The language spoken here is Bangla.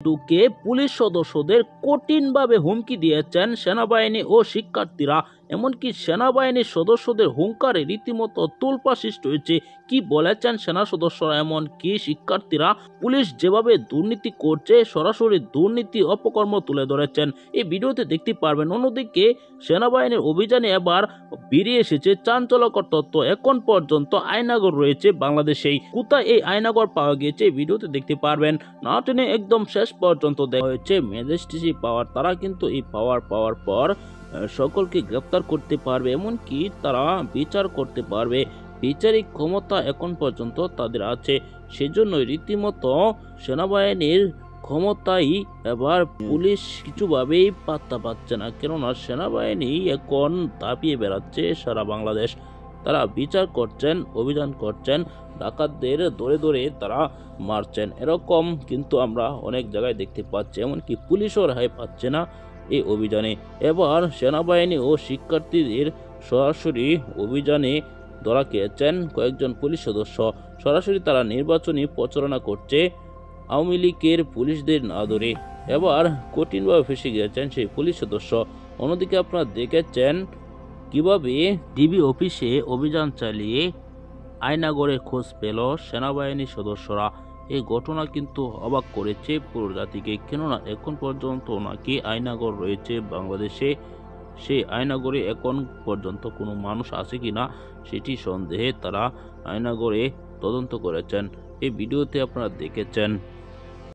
ঢুকে পুলিশ সদস্যদের কঠিনভাবে হুমকি দিয়েছেন সেনাবাহিনী ও শিক্ষার্থীরা। এমনকি সেনাবাহিনীর সদস্যদের হুঙ্কারে রীতিমতো তোলপাড় সৃষ্টি হয়েছে। কি বলেছেন সেনা সদস্যরা, এমনকি শিক্ষার্থীরা পুলিশ যেভাবে দুর্নীতি করছে সরাসরি দুর্নীতি অপকর্ম তুলে ধরেছেন। এই ভিডিওতে দেখতে পারবেন। অন্যদিকে সেনাবাহিনীর অভিযানে এবার বেরিয়ে এসেছে চাঞ্চল্যকর তথ্য। এখন পর্যন্ত আয়নাঘর রয়েছে বাংলাদেশেই। কোথায় এই আয়নাঘর পাওয়া গিয়েছে এই ভিডিওতে দেখতে পারবেন। না টেনে একদম শেষ পর্যন্ত দেওয়া হয়েছে ম্যাজিস্ট্রেসি পাওয়ার। তারা কিন্তু এই পাওয়ার পাওয়ার পর সকলকে গ্রেফতার করতে পারবে, এমনকি তারা বিচার করতে পারবে। বিচারিক ক্ষমতা এখন পর্যন্ত তাদের আছে। সেজন্যই রীতিমতো সেনাবাহিনীর ক্ষমতাই এবার পুলিশ কিছুভাবেই পাত্তা পাচ্ছে না, কেননা সেনাবাহিনী এখন দাপিয়ে বেড়াচ্ছে সারা বাংলাদেশ। তারা বিচার করছেন, অভিযান করছেন, ডাকাতদের ধরে ধরে তারা মারছেন। এরকম কিন্তু আমরা অনেক জায়গায় দেখতে পাচ্ছি। এমনকি পুলিশও রেহাই পাচ্ছে না এই অভিযানে। এবার সেনাবাহিনী ও শিক্ষার্থীদের সরাসরি অভিযানে ধরা খেয়েছেন কয়েকজন পুলিশ সদস্য। সরাসরি তারা নির্বাচনী প্রচারণা করছে আওয়ামী লীগের পুলিশদের না ধরে। এবার কঠিনভাবে ফেঁসে গিয়েছেন সেই পুলিশ সদস্য। অন্যদিকে আপনারা দেখেছেন কিভাবে ডিবি অফিসে অভিযান চালিয়ে আয়নাঘরের খোঁজ পেল সেনাবাহিনীর সদস্যরা। এই ঘটনা কিন্তু অবাক করেছে পুরো জাতিকে, কেননা এখন পর্যন্ত নাকি আয়নাঘর রয়েছে বাংলাদেশে। সেই আয়নাঘরে এখন পর্যন্ত কোনো মানুষ আছে কিনা সেটি সন্দেহে তারা আয়নাঘরে তদন্ত করেছেন। এই ভিডিওতে আপনারা দেখেছেন।